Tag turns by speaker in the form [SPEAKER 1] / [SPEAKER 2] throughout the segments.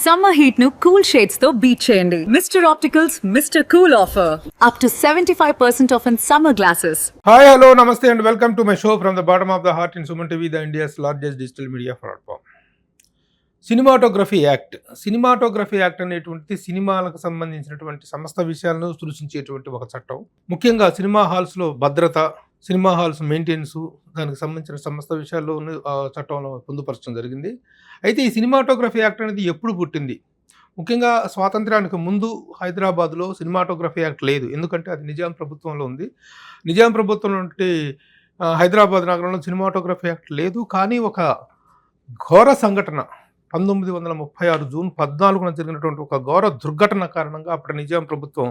[SPEAKER 1] Summer heat nu cool shades తో beat చేయండి. Mr. Opticals Mr. Cool offer. Up to 75% off in summer glasses.
[SPEAKER 2] Hi, hello, namaste and welcome to my show from the bottom of the heart in Suman TV, the India's largest digital media platform. Cinematography act అనేటువంటి సినిమాలకు సంబంధించినటువంటి సమస్త విషయాలను సూచించేటువంటి ఒక చట్టం. ముఖ్యంగా cinema హాల్స్లో భద్రత, cinema halls maintenance, దానికి సంబంధించిన సమస్త విషయాల్లో చట్టంలో పొందుపరచడం జరిగింది. అయితే ఈ సినిమాటోగ్రఫీ యాక్ట్ అనేది ఎప్పుడు పుట్టింది? ముఖ్యంగా స్వాతంత్ర్యానికి ముందు హైదరాబాద్లో సినిమాటోగ్రఫీ యాక్ట్ లేదు, ఎందుకంటే అది నిజాం ప్రభుత్వంలో ఉంది. నిజాం ప్రభుత్వంలో హైదరాబాద్ నగరంలో సినిమాటోగ్రఫీ యాక్ట్ లేదు. కానీ ఒక ఘోర సంఘటన 1936 జూన్ 14న జరిగినటువంటి ఒక ఘోర దుర్ఘటన కారణంగా అప్పటి నిజాం ప్రభుత్వం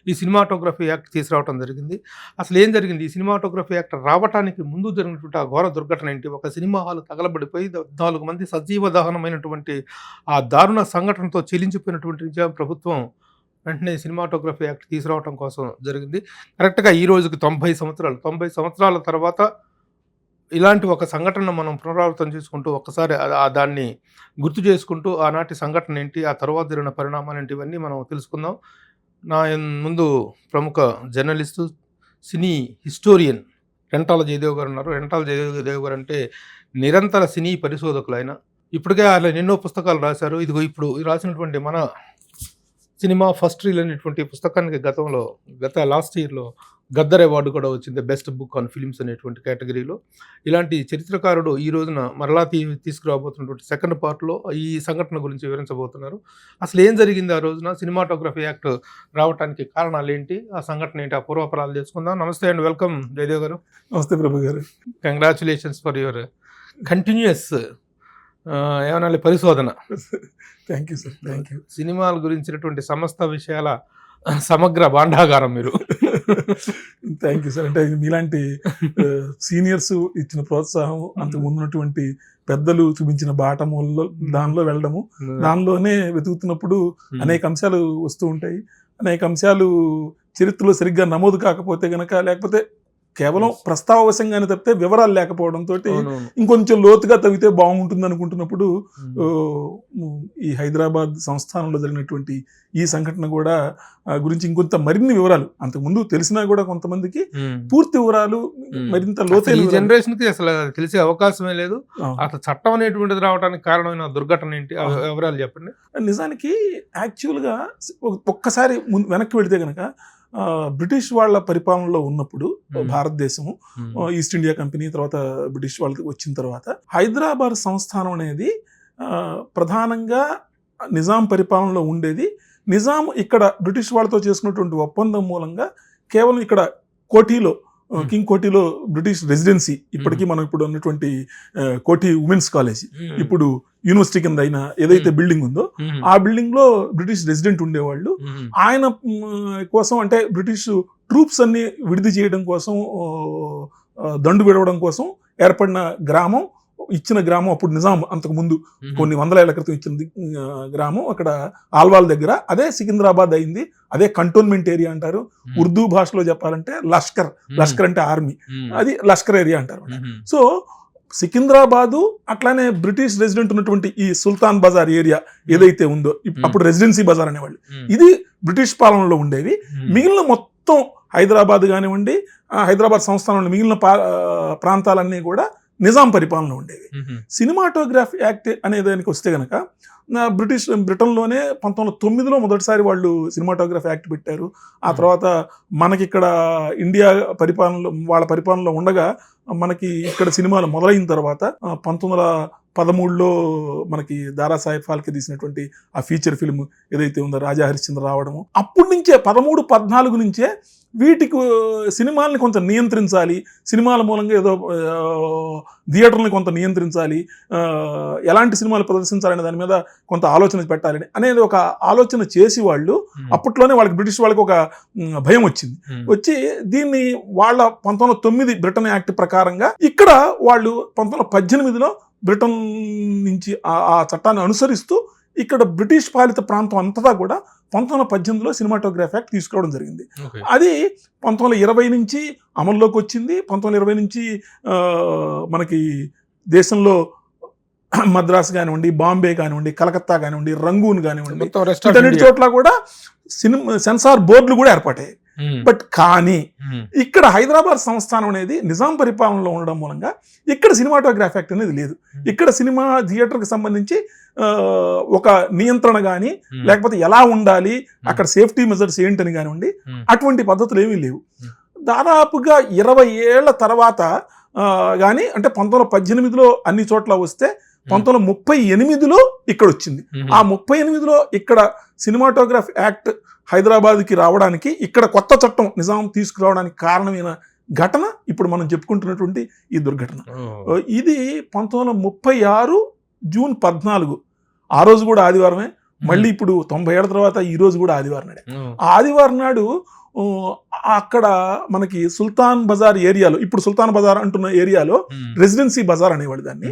[SPEAKER 2] ఈ సినిమాటోగ్రఫీ యాక్ట్ తీసుకురావడం జరిగింది. అసలు ఏం జరిగింది? ఈ సినిమాటోగ్రఫీ యాక్ట్ రావడానికి ముందు జరిగినటువంటి ఆ ఘోర దుర్ఘటన ఏంటి? ఒక సినిమా హాల్ తగలబడిపోయి 4 మంది సజీవ దహనమైనటువంటి ఆ దారుణ సంఘటనతో చెలించిపోయినటువంటి నిజాం ప్రభుత్వం వెంటనే సినిమాటోగ్రఫీ యాక్ట్ తీసుకురావడం కోసం జరిగింది. కరెక్ట్గా ఈ రోజుకి 90 సంవత్సరాల తర్వాత ఇలాంటి ఒక సంఘటన మనం పునరావృతం చేసుకుంటూ ఒక్కసారి దాన్ని గుర్తు చేసుకుంటూ ఆనాటి సంఘటన ఏంటి, ఆ తర్వాత జరిగిన పరిణామాలు ఏంటి, ఇవన్నీ మనం తెలుసుకుందాం. నా ముందు ప్రముఖ జర్నలిస్టు, సినీ హిస్టోరియన్ రెంటాల జయదేవ్ గారు ఉన్నారు. రెంటాల జయదేవ్ గారు అంటే నిరంతర సినీ పరిశోధకులు. ఆయన ఇప్పటికే ఆయన ఎన్నో పుస్తకాలు రాశారు. ఇదిగో ఇప్పుడు రాసినటువంటి మన సినిమా ఫస్ట్ రీల్ అనేటువంటి పుస్తకానికి గత లాస్ట్ ఇయర్లో గద్దర్ అవార్డు కూడా వచ్చింది, బెస్ట్ బుక్ ఆన్ ఫిలిమ్స్ అనేటువంటి కేటగిరీలో. ఇలాంటి చరిత్రకారుడు ఈ రోజున మరలా తీసుకురాబోతున్నటువంటి సెకండ్ పార్ట్లో ఈ సంఘటన గురించి వివరించబోతున్నారు. అసలు ఏం జరిగింది ఆ రోజున, సినిమాటోగ్రఫీ యాక్ట్ రావడానికి కారణాలు ఏంటి, ఆ సంఘటన ఏంటి, ఆ పూర్వపరాలు తెలుసుకుందాం. నమస్తే అండ్ వెల్కమ్ జయదేవ్ గారు.
[SPEAKER 3] నమస్తే ప్రభు గారు.
[SPEAKER 2] కంగ్రాచులేషన్స్ ఫర్ యువర్ కంటిన్యూయస్ ఏమన్నా పరిశోధన.
[SPEAKER 3] Thank you sir, thank you.
[SPEAKER 2] సినిమాల గురించినటువంటి సమస్త విషయాల సమగ్ర భాండాగారం మీరు.
[SPEAKER 3] Thank you sir. అంటే మీలాంటి సీనియర్స్ ఇచ్చిన ప్రోత్సాహం, అంతకు ముందున్నటువంటి పెద్దలు చూపించిన బాటముల్లో దానిలో వెళ్ళడము, దానిలోనే వెతుకుతున్నప్పుడు అనేక అంశాలు వస్తూ ఉంటాయి. అనేక అంశాలు చరిత్రలో సరిగ్గా నమోదు కాకపోతే గనక, లేకపోతే కేవలం ప్రస్తావశంగానే తప్పితే వివరాలు లేకపోవడంతో ఇంకొంచెం లోతుగా తవ్వితే బాగుంటుంది అనుకుంటున్నప్పుడు ఈ హైదరాబాద్ సంస్థానంలో జరిగినటువంటి ఈ సంఘటన కూడా గురించి ఇంకొంత మరిన్ని వివరాలు, అంతకుముందు తెలిసినా కూడా కొంతమందికి పూర్తి వివరాలు మరింత లోతైన
[SPEAKER 2] జనరేషన్ కి అసలు తెలిసే అవకాశమే లేదు. అసలు చట్టం అనేటువంటిది రావడానికి కారణమైన దుర్ఘటన ఏంటి, వివరాలు చెప్పండి.
[SPEAKER 3] నిజానికి యాక్చువల్గా ఒక్కసారి వెనక్కి వెళితే కనుక బ్రిటిష్ వాళ్ళ పరిపాలనలో ఉన్నప్పుడు భారతదేశము, ఈస్ట్ ఇండియా కంపెనీ తర్వాత బ్రిటిష్ వాళ్ళకి వచ్చిన తర్వాత హైదరాబాద్ సంస్థానం అనేది ప్రధానంగా నిజాం పరిపాలనలో ఉండేది. నిజాం ఇక్కడ బ్రిటిష్ వాళ్ళతో చేసుకున్నటువంటి ఒప్పందం మూలంగా కేవలం ఇక్కడ కోఠీలో, కింగ్ కోఠీలో బ్రిటిష్ రెసిడెన్సీ, ఇప్పటికీ మనం ఇప్పుడు ఉన్నటువంటి కోఠీ ఉమెన్స్ కాలేజ్, ఇప్పుడు యూనివర్సిటీ కింద అయిన ఏదైతే బిల్డింగ్ ఉందో ఆ బిల్డింగ్ లో బ్రిటిష్ రెసిడెంట్ ఉండేవాళ్ళు. ఆయన కోసం, అంటే బ్రిటిష్ ట్రూప్స్ అన్ని విడిది చేయడం కోసం, దండు విడవడం కోసం ఏర్పడిన గ్రామం, ఇచ్చిన గ్రామం అప్పుడు నిజాం అంతకు ముందు కొన్ని 100 ఏళ్ల క్రితం ఇచ్చిన గ్రామం అక్కడ ఆల్వాల్ దగ్గర. అదే సికింద్రాబాద్ అయింది, అదే కంటోన్మెంట్ ఏరియా అంటారు. ఉర్దూ భాషలో చెప్పాలంటే లష్కర్ అంటే ఆర్మీ, అది లష్కర్ ఏరియా అంటారు. సో సికింద్రాబాదు అట్లానే బ్రిటిష్ రెసిడెంట్ ఉన్నటువంటి ఈ సుల్తాన్ బజార్ ఏరియా ఏదైతే ఉందో, అప్పుడు రెసిడెన్సీ బజార్ అనేవాళ్ళు, ఇది బ్రిటిష్ పాలనలో ఉండేవి. మిగిలిన మొత్తం హైదరాబాద్ కానివ్వండి, హైదరాబాద్ సంస్థానంలో మిగిలిన ప్రాంతాలన్నీ కూడా నిజాం పరిపాలన ఉండేవి. సినిమాటోగ్రఫీ యాక్ట్ అనే దానికి వస్తే కనుక బ్రిటన్లోనే 1909లో మొదటిసారి వాళ్ళు సినిమాటోగ్రఫీ యాక్ట్ పెట్టారు. ఆ తర్వాత మనకిక్కడ ఇండియా వాళ్ళ పరిపాలనలో ఉండగా మనకి ఇక్కడ సినిమాలు మొదలైన తర్వాత 1913లో మనకి దారాసాహెబ్ ఫాల్కే తీసినటువంటి ఆ ఫీచర్ ఫిల్మ్ ఏదైతే ఉందో రాజా హరిశ్చంద్ర రావడము, అప్పటి నుంచే 13-14 నుంచే వీటికి సినిమాల్ని కొంత నియంత్రించాలి, సినిమాల మూలంగా ఏదో థియేటర్ని కొంత నియంత్రించాలి, ఎలాంటి సినిమాలు ప్రదర్శించాలనే దాని మీద కొంత ఆలోచన పెట్టాలని అనేది ఒక ఆలోచన చేసి వాళ్ళు అప్పట్లోనే బ్రిటిష్ వాళ్ళకి ఒక భయం వచ్చింది. వచ్చి దీన్ని వాళ్ళ 1909 బ్రిటన్ యాక్ట్ ప్రకారంగా ఇక్కడ వాళ్ళు 1918లో బ్రిటన్ నుంచి ఆ చట్టాన్ని అనుసరిస్తూ ఇక్కడ బ్రిటిష్ పాలిత ప్రాంతం అంతటా కూడా 1918లో సినిమాటోగ్రఫీ యాక్ట్ తీసుకురావడం జరిగింది. అది 1920 నుంచి అమల్లోకి వచ్చింది. 1920 నుంచి మనకి దేశంలో మద్రాస్ కానివ్వండి, బాంబే కానివ్వండి, కలకత్తా కానివ్వండి, రంగూన్ కానివ్వండి,
[SPEAKER 2] మొత్తం rest of
[SPEAKER 3] వీటన్నిటి
[SPEAKER 2] India.
[SPEAKER 3] చోట్ల కూడా సెన్సార్ బోర్డులు కూడా ఏర్పడ్డాయి. బట్ కానీ ఇక్కడ హైదరాబాద్ సంస్థానం అనేది నిజాం పరిపాలనలో ఉండడం మూలంగా ఇక్కడ సినిమాటోగ్రఫీ యాక్ట్ అనేది లేదు. ఇక్కడ సినిమా థియేటర్కి సంబంధించి ఒక నియంత్రణ కానీ, లేకపోతే ఎలా ఉండాలి, అక్కడ సేఫ్టీ మెజర్స్ ఏంటని కానివ్వండి, అటువంటి పద్ధతులు ఏమీ లేవు. దాదాపుగా 20 ఏళ్ల తర్వాత కానీ, అంటే 1918లో అన్ని చోట్ల వస్తే 1938లో ఇక్కడ వచ్చింది. ఆ 38లో ఇక్కడ సినిమాటోగ్రఫీ యాక్ట్ హైదరాబాద్కి రావడానికి, ఇక్కడ కొత్త చట్టం నిజాం తీసుకురావడానికి కారణమైన ఘటన ఇప్పుడు మనం చెప్పుకుంటున్నటువంటి ఈ దుర్ఘటన. ఇది 1936 జూన్ 14. ఆ రోజు కూడా ఆదివారమే. మళ్ళీ ఇప్పుడు 90 ఏళ్ల తర్వాత ఈ రోజు కూడా ఆదివారం నాడే. ఆ ఆదివారం నాడు అక్కడ మనకి సుల్తాన్ బజార్ ఏరియాలో, ఇప్పుడు సుల్తాన్ బజార్ అంటున్న ఏరియాలో రెసిడెన్సీ బజార్ అనేవాడు దాన్ని,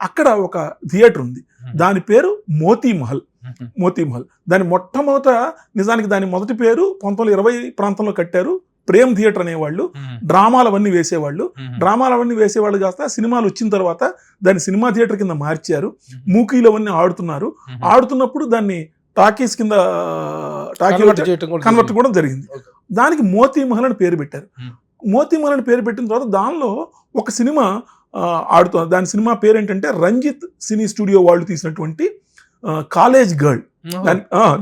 [SPEAKER 3] అక్కడ ఒక థియేటర్ ఉంది. దాని పేరు మోతీ మహల్. దాని మొట్టమొదట, నిజానికి దాని మొదటి పేరు 1920 ప్రాంతంలో కట్టారు. ప్రేమ్ థియేటర్ అనేవాళ్ళు. డ్రామాలు అవన్నీ వేసేవాళ్ళు కాస్త సినిమాలు వచ్చిన తర్వాత దాన్ని సినిమా థియేటర్ కింద మార్చారు. మూకీలు అవన్నీ ఆడుతున్నప్పుడు దాన్ని టాకీస్ కింద కన్వర్ట్ కూడా జరిగింది. దానికి మోతీ మహల్ అని పేరు పెట్టారు. మోతీ మహల్ అని పేరు పెట్టిన తర్వాత దానిలో ఒక సినిమా ఆడుతుంది. దాని సినిమా పేరు ఏంటంటే రంజిత్ సినీ స్టూడియో వాళ్ళు తీసినటువంటి కాలేజ్ గర్ల్.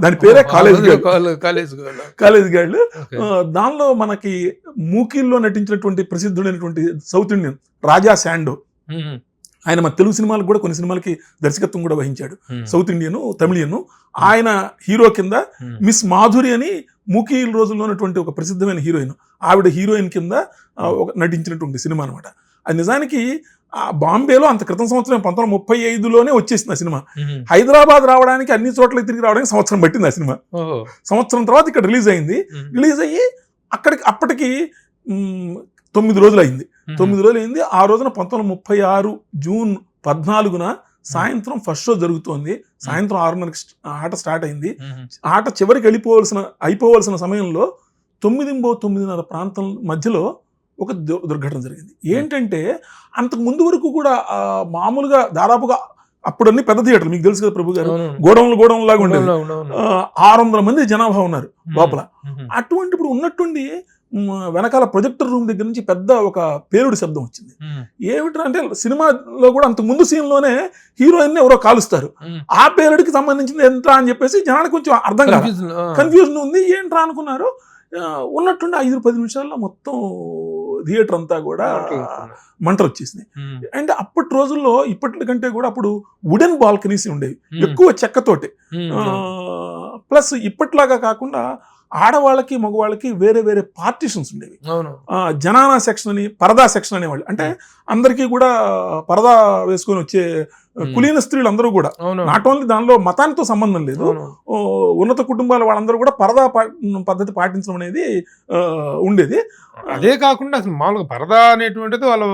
[SPEAKER 3] దాని పేరే కాలేజ్ గర్ల్. దానిలో మనకి మూకీల్లో నటించినటువంటి ప్రసిద్ధుడైనటువంటి సౌత్ ఇండియన్ రాజా శాండో, ఆయన మన తెలుగు సినిమాలకు కూడా కొన్ని సినిమాలకి దర్శకత్వం కూడా వహించాడు. South Indian, Tamilian. ఆయన హీరో కింద మిస్ మాధురి అని మూకీల రోజుల్లో ఉన్నటువంటి ఒక ప్రసిద్ధమైన హీరోయిన్, ఆవిడ హీరోయిన్ కింద నటించినటువంటి సినిమా అనమాట. అది నిజానికి బాంబేలో అంత క్రితం సంవత్సరం 1935లోనే వచ్చేసింది ఆ సినిమా. హైదరాబాద్ రావడానికి, అన్ని చోట్లకి తిరిగి రావడానికి సంవత్సరం పట్టింది ఆ సినిమా. సంవత్సరం తర్వాత ఇక్కడ రిలీజ్ అయ్యి అప్పటికి 9 రోజులు అయింది. 9 రోజులు అయింది. ఆ రోజున 1936 జూన్ 14న సాయంత్రం ఫస్ట్ షో జరుగుతోంది. సాయంత్రం 6:30కి ఆట స్టార్ట్ అయింది. ఆట చివరికి అయిపోవలసిన సమయంలో 9:30 ప్రాంతం మధ్యలో ఒక దుర్ఘటన జరిగింది. ఏంటంటే అంతకు ముందు వరకు కూడా మామూలుగా దాదాపుగా అప్పుడు అన్ని పెద్ద థియేటర్లు, మీకు తెలుసు కదా ప్రభు గారు, గోడౌన్లు లాగా ఉండేది. 600 మంది జనాభా ఉన్నారు లోపల. అటువంటి ఇప్పుడు ఉన్నట్టుండి వెనకాల ప్రొజెక్టర్ రూమ్ దగ్గర నుంచి పెద్ద ఒక పేలుడు శబ్దం వచ్చింది. ఏమిటంటే సినిమాలో కూడా అంతకు ముందు సీన్ లోనే హీరోయిన్ ఎవరో కాలుస్తారు. ఆ పేలుడికి సంబంధించింది ఎంత అని చెప్పేసి జనానికి కొంచెం అర్థం కాదు, కన్ఫ్యూజన్ ఉంది. ఏంట్రా అనుకున్నారు. ఉన్నట్టుండి 5-10 నిమిషాల్లో మొత్తం థియేటర్ అంతా కూడా మంటలు వచ్చేసినాయి. అండ్ అప్పటి రోజుల్లో ఇప్పటికంటే కూడా అప్పుడు వుడెన్ బాల్కనీస్ ఉండేవి, ఎక్కువ చెక్కతోటి. ప్లస్ ఇప్పట్లాగా కాకుండా ఆడవాళ్ళకి మగవాళ్ళకి వేరే వేరే పార్టీషన్స్ ఉండేవి. జనానా సెక్షన్ అని, పరదా సెక్షన్ అనేవాళ్ళు. అంటే అందరికీ కూడా పరదా వేసుకొని వచ్చే కులీన స్త్రీలు అందరూ కూడా, నాట్ ఓన్లీ దానిలో మతానితో సంబంధం లేదు, ఉన్నత కుటుంబాల వాళ్ళందరూ కూడా పరదా పద్ధతి పాటించడం అనేది ఉండేది.
[SPEAKER 2] అదే కాకుండా అసలు మామూలుగా పరదా అనేటువంటిది వాళ్ళ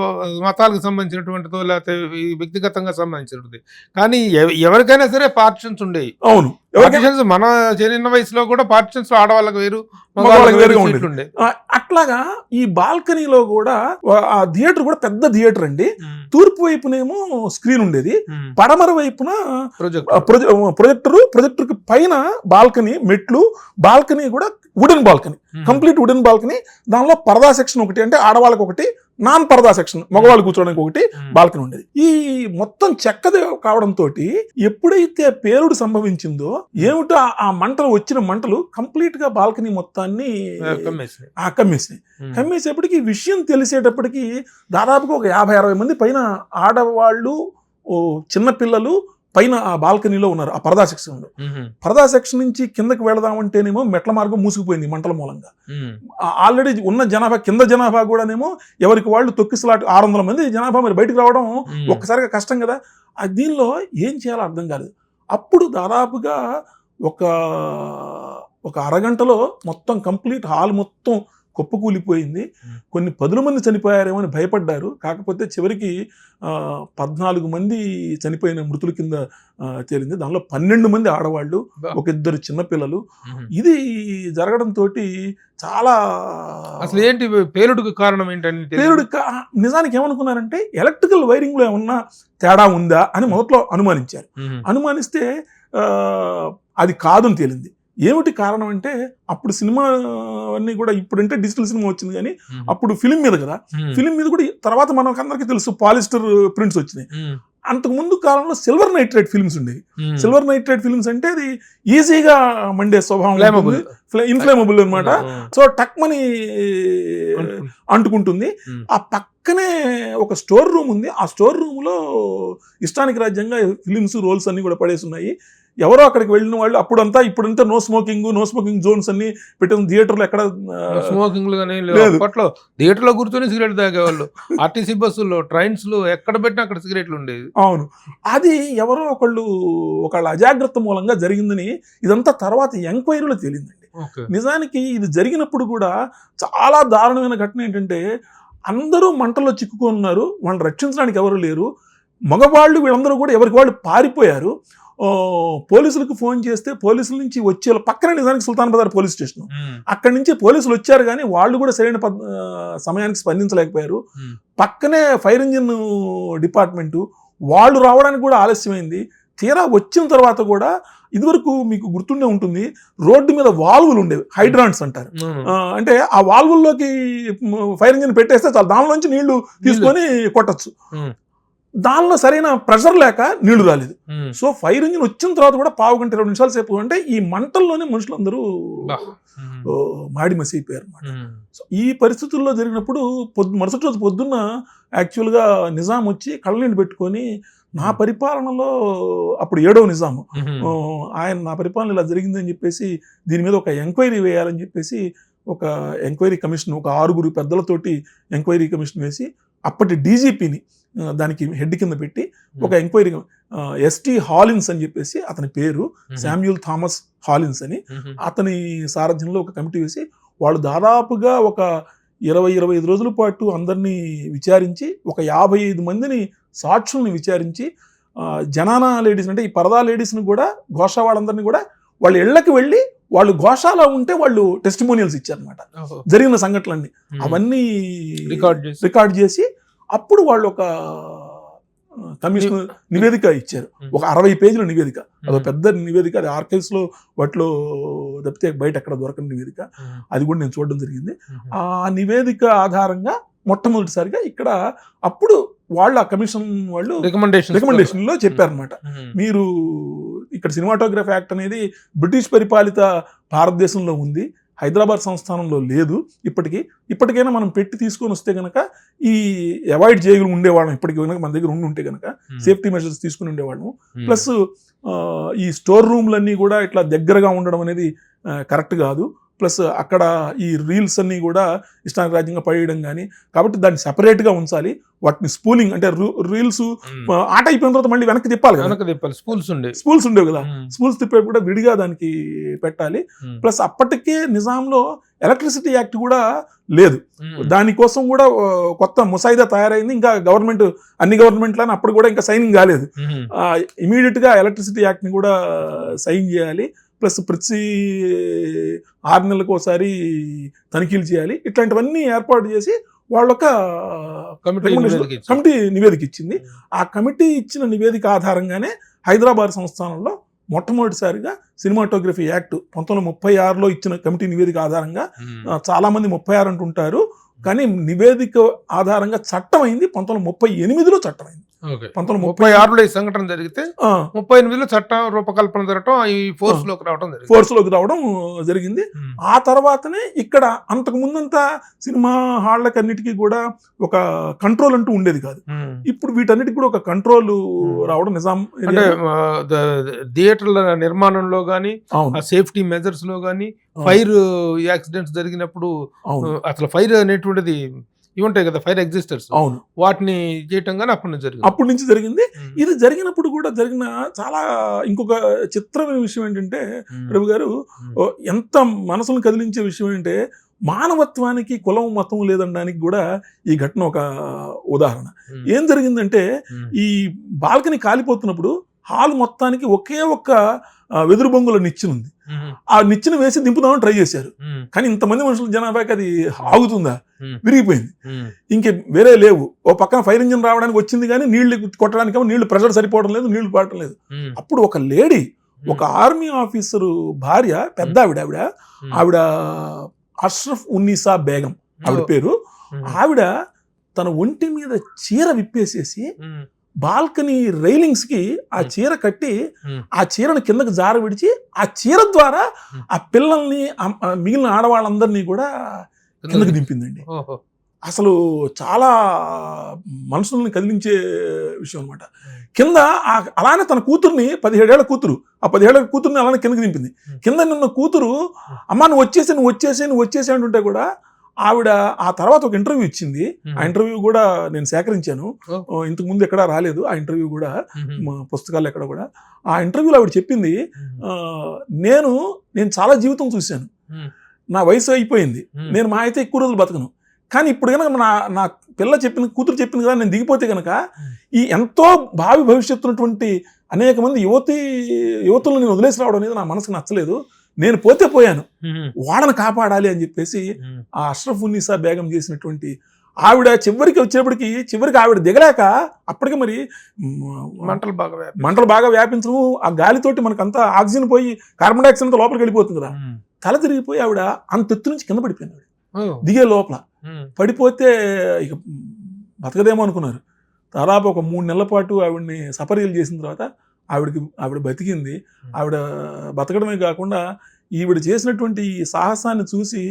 [SPEAKER 2] మతాలకు సంబంధించినటువంటిదో లేకపోతే వ్యక్తిగతంగా సంబంధించినది. కానీ ఎవరికైనా సరే పార్టిషన్స్ ఉండేవి.
[SPEAKER 3] అవును,
[SPEAKER 2] మన చిన్న వయసులో కూడా పార్టిషన్స్ ఆడవాళ్ళకి వేరు,
[SPEAKER 3] మగవాళ్ళకి వేరుగా ఉండే. అట్లాగా ఈ బాల్కనీలో కూడా ఆ థియేటర్ కూడా పెద్ద థియేటర్ అండి. తూర్పు వైపునేమో స్క్రీన్ ఉండేది, పడమర వైపున ప్రొజెక్టర్ కి పైన బాల్కనీ, మెట్లు, బాల్కనీ కూడా wooden balcony, complete wooden balcony. దానిలో పరదా సెక్షన్ ఒకటి, అంటే ఆడవాళ్ళకి ఒకటి, నాన్ పరదా సెక్షన్ మగవాళ్ళు కూర్చోడానికి ఒకటి బాల్కనీ ఉండేది. ఈ మొత్తం చెక్కది కావడంతో ఎప్పుడైతే పేలుడు సంభవించిందో ఏమిటో ఆ మంటలు, వచ్చిన మంటలు కంప్లీట్ గా బాల్కనీ మొత్తాన్ని కమ్మేసేపటికి విషయం తెలిసేటప్పటికి దాదాపుగా ఒక 50-60 మంది పైన ఆడవాళ్ళు, చిన్నపిల్లలు పైన ఆ బాల్కనీలో ఉన్నారు. ఆ పరదా సెక్షన్లో, పరదా సెక్షన్ నుంచి కిందకి వెళదామంటేనేమో మెట్ల మార్గం మూసుకుపోయింది మంటల మూలంగా. ఆల్రెడీ ఉన్న జనాభా, కింద జనాభా కూడానేమో ఎవరికి వాళ్ళు తొక్కిసలాట, 600 మంది జనాభా, మరి బయటకు రావడం ఒక్కసారిగా కష్టం కదా. దీనిలో ఏం చేయాలో అర్థం కాలేదు. అప్పుడు దాదాపుగా ఒక అరగంటలో మొత్తం కంప్లీట్ హాల్ మొత్తం కుప్పకూలిపోయింది. కొన్ని 10 మంది చనిపోయారేమో అని భయపడ్డారు. కాకపోతే చివరికి 14 మంది చనిపోయిన మృతుల కింద తేలింది. దానిలో 12 మంది ఆడవాళ్ళు, ఒక 2 చిన్నపిల్లలు. ఇది జరగడంతో చాలా
[SPEAKER 2] అసలు ఏంటి పేలుడుకు కారణం ఏంటని
[SPEAKER 3] నిజానికి ఏమనుకున్నారంటే ఎలక్ట్రికల్ వైరింగ్ లో ఏమన్నా తేడా ఉందా అని మొదట్లో అనుమానించారు. అనుమానిస్తే అది కాదని తేలింది. ఏమిటి కారణం అంటే అప్పుడు సినిమా అన్నీ కూడా, ఇప్పుడంటే డిజిటల్ సినిమా వచ్చింది కానీ అప్పుడు ఫిలిం మీద కదా, ఫిలిం మీద కూడా తర్వాత మనకు అందరికీ తెలుసు పాలిస్టర్ ప్రింట్స్ వచ్చినాయి. అంతకు ముందు కాలంలో సిల్వర్ నైట్రేట్ ఫిల్మ్స్ ఉండేవి. సిల్వర్ నైట్రేట్ ఫిల్మ్స్ అంటే అది ఈజీగా మండే స్వభావం, ఇన్ఫ్లేమబుల్ అనమాట. సో టక్మని అంటుకుంటుంది. ఆ పక్కనే ఒక స్టోర్ రూమ్ ఉంది. ఆ స్టోర్ రూమ్ లో ఇష్టానికి రాజ్యంగా ఫిలిమ్స్ రోల్స్ అన్ని కూడా పడేసి ఉన్నాయి. ఎవరో అక్కడికి వెళ్ళిన వాళ్ళు ఇప్పుడంతా నో స్మోకింగ్ జోన్స్ అన్ని పెట్టిన. థియేటర్లో ఎక్కడ
[SPEAKER 2] స్మోకింగ్ అప్పట్లో థియేటర్ లో కూర్చొని సిగరెట్ తాగేవాళ్ళు. ఆర్టీసీ బస్సుల్లో, ట్రైన్స్ లో ఎక్కడ పెట్టినా అక్కడ సిగరెట్లు ఉండేవి.
[SPEAKER 3] అవును, అది ఎవరో ఒకళ్ళ అజాగ్రత్త మూలంగా జరిగిందని ఇదంతా తర్వాత ఎంక్వైరీలో తేలిందండి. నిజానికి ఇది జరిగినప్పుడు కూడా చాలా దారుణమైన ఘటన ఏంటంటే, అందరూ మంటల్లో చిక్కుకొని ఉన్నారు, వాళ్ళని రక్షించడానికి ఎవరు లేరు. మగవాళ్ళు వీళ్ళందరూ కూడా ఎవరికి వాళ్ళు పారిపోయారు. పోలీసులకు ఫోన్ చేస్తే పోలీసుల నుంచి వచ్చే పక్కనే నిజానికి సుల్తాన్ బజార్ పోలీస్ స్టేషన్, అక్కడి నుంచి పోలీసులు వచ్చారు కానీ వాళ్ళు కూడా సరైన సమయానికి స్పందించలేకపోయారు. పక్కనే ఫైర్ ఇంజిన్ డిపార్ట్మెంటు, వాళ్ళు రావడానికి కూడా ఆలస్యమైంది. తీరా వచ్చిన తర్వాత కూడా, ఇదివరకు మీకు గుర్తుండే ఉంటుంది, రోడ్డు మీద వాల్వులు ఉండేవి, హైడ్రాన్స్ అంటారు. అంటే ఆ వాల్వుల్లోకి ఫైర్ ఇంజిన్ పెట్టేస్తే చాలు, దానిలోంచి నీళ్లు తీసుకొని కొట్టచ్చు. దానిలో సరైన ప్రెషర్ లేక నీళ్లు రాలేదు. సో ఫైర్ ఇంజిన్ వచ్చిన తర్వాత కూడా 15 గంట 20 నిమిషాల సేపు అంటే ఈ మంటల్లోనే మనుషులందరూ మాడి మసి అయిపోయారు అనమాట. సో ఈ పరిస్థితుల్లో జరిగినప్పుడు మరుసటి రోజు పొద్దున్న యాక్చువల్గా నిజాం వచ్చి కళ్ళనీళ్ళు పెట్టుకొని, నా పరిపాలనలో, అప్పుడు 7వ నిజాము, ఆయన నా పరిపాలన ఇలా జరిగిందని చెప్పేసి దీని మీద ఒక ఎంక్వైరీ వేయాలని చెప్పేసి ఒక ఎంక్వైరీ కమిషన్, ఒక 6 పెద్దలతోటి ఎంక్వైరీ కమిషన్ వేసి అప్పటి డీజీపీని దానికి హెడ్ కింద పెట్టి ఒక ఎంక్వైరీ, ఎస్టీ హాలిన్స్ అని చెప్పేసి అతని పేరు, శామ్యూల్ థామస్ హాలిన్స్ అని, అతని సారథ్యంలో ఒక కమిటీ వేసి వాళ్ళు దాదాపుగా ఒక 20-25 రోజుల పాటు అందరినీ విచారించి, ఒక 55 మందిని సాక్షుల్ని విచారించి, జనానా లేడీస్ అంటే ఈ పరదా లేడీస్ని కూడా, ఘోషా వాళ్ళందరినీ కూడా వాళ్ళ ఇళ్లకి వెళ్ళి వాళ్ళు ఘోషాలో ఉంటే వాళ్ళు టెస్టిమోనియల్స్ ఇచ్చారనమాట. జరిగిన సంఘటనలన్నీ అవన్నీ రికార్డ్ చేసి అప్పుడు వాళ్ళు ఒక కమిషన్ నివేదిక ఇచ్చారు. ఒక 60 పేజీల నివేదిక, అదొక పెద్ద నివేదిక. అది ఆర్కైవ్స్ లో వాటిలో తప్పితే బయట ఎక్కడ దొరకని నివేదిక. అది కూడా నేను చూడడం జరిగింది. ఆ నివేదిక ఆధారంగా మొట్టమొదటిసారిగా ఇక్కడ అప్పుడు వాళ్ళు, ఆ కమిషన్ వాళ్ళు రికమెండేషన్ లో చెప్పారనమాట, మీరు ఇక్కడ సినిమాటోగ్రఫీ యాక్ట్ అనేది బ్రిటిష్ పరిపాలిత భారతదేశంలో ఉంది, హైదరాబాద్ సంస్థానంలో లేదు. ఇప్పటికైనా మనం పెట్టి తీసుకొని వస్తే కనుక ఈ అవాయిడ్ చేయగలి ఉండేవాళ్ళం. ఇప్పటికీ కనుక మన దగ్గర ఉంటే కనుక సేఫ్టీ మెజర్స్ తీసుకుని ఉండేవాళ్ళము. ప్లస్ ఈ స్టోర్ రూమ్లన్నీ కూడా ఇట్లా దగ్గరగా ఉండడం అనేది కరెక్ట్ కాదు. ప్లస్ అక్కడ ఈ రీల్స్ అన్నీ కూడా ఇష్టానికి రాజ్యంగా పడేయడం కానీ, కాబట్టి దాన్ని సెపరేట్గా ఉంచాలి. వాటిని స్పూలింగ్ అంటే రీల్స్ ఆట అయిపోయిన తర్వాత మళ్ళీ వెనక్కి తిప్పాలి కదా, స్పూల్స్ ఉండేవి కదా, స్పూల్స్ తిప్పేవి కూడా విడిగా దానికి పెట్టాలి. ప్లస్ అప్పటికే నిజాంలో ఎలక్ట్రిసిటీ యాక్ట్ కూడా లేదు, దానికోసం కూడా కొత్త ముసాయిదా తయారైంది. ఇంకా అన్ని గవర్నమెంట్లని అప్పుడు కూడా ఇంకా సైనింగ్ కాలేదు. ఇమీడియట్గా ఎలక్ట్రిసిటీ యాక్ట్ని కూడా సైన్ చేయాలి. ప్లస్ ప్రతి 6 నెలలకు ఒకసారి తనిఖీలు చేయాలి. ఇట్లాంటివన్నీ ఏర్పాటు చేసి వాళ్ళొక కమిటీ నివేదిక ఇచ్చింది. ఆ కమిటీ ఇచ్చిన నివేదిక ఆధారంగానే హైదరాబాద్ సంస్థానంలో మొట్టమొదటిసారిగా సినిమాటోగ్రఫీ యాక్ట్ 1936లో ఇచ్చిన కమిటీ నివేదిక ఆధారంగా, చాలా మంది 36 అంటుంటారు కానీ నివేదిక ఆధారంగా చట్టం అయింది 1938లో చట్టం అయింది.
[SPEAKER 2] 1936లో ఈ సంఘటన జరిగితే 38లో చట్టం రూపకల్పన జరగడం, ఈ ఫోర్స్ లోకి రావడం జరిగింది. ఆ తర్వాతనే ఇక్కడ అంతకు ముందంతా సినిమా హాళ్ళకి అన్నిటికీ కూడా ఒక కంట్రోల్ అంటూ ఉండేది కాదు. ఇప్పుడు వీటన్నిటికి కూడా ఒక కంట్రోల్ రావడం, నిజాం థియేటర్ల నిర్మాణంలో గానీ, సేఫ్టీ మెజర్స్ లో గానీ, ఫైర్ యాక్సిడెంట్స్ జరిగినప్పుడు అసలు ఫైర్ అనేటువంటిది ఇవి ఉంటాయి కదా, ఫైర్ ఎగ్జిస్టర్స్,
[SPEAKER 3] అవును,
[SPEAKER 2] వాటిని చేయటం కానీ అప్పటి నుంచి
[SPEAKER 3] జరిగింది. ఇది జరిగినప్పుడు కూడా జరిగిన చాలా ఇంకొక చిత్రమైన విషయం ఏంటంటే, ప్రభు గారు, ఎంత మనసును కదిలించే విషయం ఏంటంటే, మానవత్వానికి కులం మతం లేదనడానికి కూడా ఈ ఘటన ఒక ఉదాహరణ. ఏం జరిగిందంటే ఈ బాల్కనీ కాలిపోతున్నప్పుడు హాల్ మొత్తానికి ఒకే ఒక్క వెదురు బొంగుల నిచ్చెన ఉంది. ఆ నిచ్చెన వేసి దింపుదామని ట్రై చేశారు, కానీ ఇంతమంది మనుషుల జనాభాకి అది ఆగుతుందా, విరిగిపోయింది. ఇంకే వేరే లేవు. ఓ పక్కన ఫైర్ ఇంజిన్ రావడానికి వచ్చింది, కానీ నీళ్లు కొట్టడానికి నీళ్లు ప్రెషర్ సరిపోవడం లేదు, నీళ్లు పడటం లేదు. అప్పుడు ఒక లేడీ, ఒక ఆర్మీ ఆఫీసరు భార్య, పెద్ద ఆవిడ అష్రఫ్ ఉన్నీసా బేగం ఆవిడ పేరు. ఆవిడ తన ఒంటి మీద చీర విప్పేసేసి బాల్కనీ రైలింగ్స్ కి ఆ చీర కట్టి ఆ చీరను కిందకి జార విడిచి ఆ చీర ద్వారా ఆ పిల్లల్ని మిగిలిన ఆడవాళ్ళందరినీ కూడా కిందకి దింపిందండి. అసలు చాలా మనుషుల్ని కదిలించే విషయం అనమాట. కింద అలానే తన కూతుర్ని, 17 ఏళ్ల కూతురు, ఆ 17 ఏళ్ల కూతుర్ని అలానే కిందకి దింపింది. కింద నిన్న కూతురు అమ్మ నువ్వు వచ్చేసి అంటుంటే కూడా ఆవిడ ఆ తర్వాత ఒక ఇంటర్వ్యూ ఇచ్చింది. ఆ ఇంటర్వ్యూ కూడా నేను సేకరించాను, ఇంతకు ముందు ఎక్కడా రాలేదు ఆ ఇంటర్వ్యూ కూడా, పుస్తకాలు ఎక్కడ కూడా. ఆ ఇంటర్వ్యూలో ఆవిడ చెప్పింది, నేను చాలా జీవితం చూశాను, నా వయసు అయిపోయింది, నేను మా అయితే ఎక్కువ రోజులు బతకను, కానీ ఇప్పుడు కనుక నా కూతురు చెప్పింది కదా, నేను దిగిపోతే కనుక ఈ ఎంతో భావి భవిష్యత్తు ఉన్నటువంటి అనేక మంది యువతులను నేను వదిలేసి రావడం అనేది నా మనసుకు నచ్చలేదు, నేను పోయాను, వాడను కాపాడాలి అని చెప్పేసి ఆ అష్రఫ్ ఉన్నీసా బేగం చేసినటువంటి ఆవిడ చివరికి ఆవిడ దిగలేక అప్పటికి మరి మంటలు బాగా వ్యాపించడం, ఆ గాలితోటి మనకంతా ఆక్సిజన్ పోయి కార్బన్ డైఆక్సైడ్ అంతా లోపలికి వెళ్ళిపోతుంది కదా, తల తిరిగిపోయి ఆవిడ అంత ఎత్తు నుంచి కింద పడిపోయింది. దిగే లోపల పడిపోతే ఇక బతకదేమో అనుకున్నారు. దాదాపు ఒక 3 నెలల పాటు ఆవిడని సపర్యలు చేసిన తర్వాత ఆవిడ బతికింది. ఆవిడ బతకడమే కాకుండా ఈవిడ చేసినటువంటి ఈ సాహసాన్ని చూసి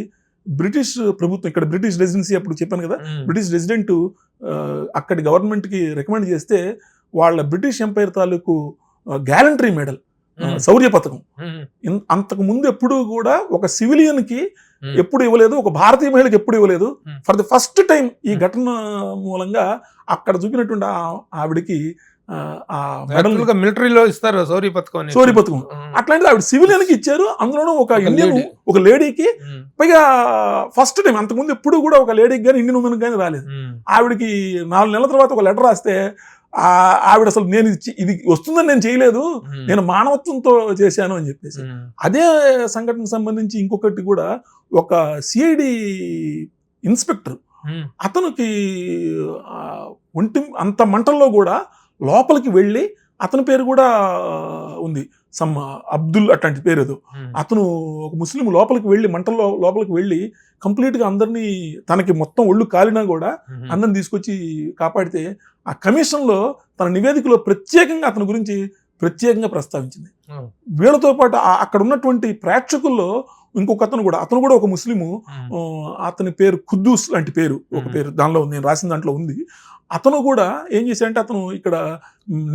[SPEAKER 3] బ్రిటిష్ ప్రభుత్వం, ఇక్కడ బ్రిటిష్ రెసిడెన్సీ అప్పుడు చెప్పాను కదా, బ్రిటిష్ రెసిడెంట్ అక్కడి గవర్నమెంట్కి రికమెండ్ చేస్తే వాళ్ళ బ్రిటిష్ ఎంపైర్ తాలూకు గ్యాలంటరీ మెడల్, శౌర్య పథకం అంతకు ముందు ఎప్పుడు కూడా ఒక సివిలియన్కి ఎప్పుడు ఇవ్వలేదు, ఒక భారతీయ మహిళకి ఎప్పుడు ఇవ్వలేదు. ఫర్ ది ఫస్ట్ టైం ఈ ఘటన మూలంగా అక్కడ చూపినటువంటి ఆవిడకి
[SPEAKER 2] మిలిటరీలో ఇస్తారు శౌర్య పథకం.
[SPEAKER 3] అట్లాంటిది ఆవిడ సివిలియన్ కి ఇచ్చారు, అందులోనూ ఒక ఇండియన్ ఒక లేడీకి. పైగా ఫస్ట్ టైం, అంతకుముందు ఎప్పుడు కూడా ఒక లేడీకి కానీ ఇండియన్ ఉమెన్ కానీ రాలేదు. ఆవిడకి 4 నెలల తర్వాత ఒక లెటర్ రాస్తే ఆవిడ అసలు నేను ఇది వస్తుందని నేను చేయలేదు, నేను మానవత్వంతో చేశాను అని చెప్పేసి. అదే సంఘటనకు సంబంధించి ఇంకొకటి కూడా, ఒక సిఐడి ఇన్స్పెక్టర్, అతనికి అంత మంటల్లో కూడా లోపలికి వెళ్ళి, అతని పేరు కూడా ఉంది, అబ్దుల్ అట్లాంటి పేరు ఏదో, అతను ఒక ముస్లిం, లోపలికి వెళ్ళి మంటల్లో లోపలికి వెళ్ళి కంప్లీట్గా అందరినీ, తనకి మొత్తం ఒళ్ళు కాలినా కూడా అందరిని తీసుకొచ్చి కాపాడితే ఆ కమిషన్లో తన నివేదికలో ప్రత్యేకంగా అతని గురించి ప్రస్తావించింది. వీళ్ళతో పాటు అక్కడ ఉన్నటువంటి ప్రేక్షకుల్లో ఇంకొక అతను కూడా ఒక ముస్లిము, అతని పేరు ఖుద్దూస్ లాంటి పేరు, ఒక పేరు దానిలో నేను రాసిన దాంట్లో ఉంది. అతను కూడా ఏం చేశాడంటే, అతను ఇక్కడ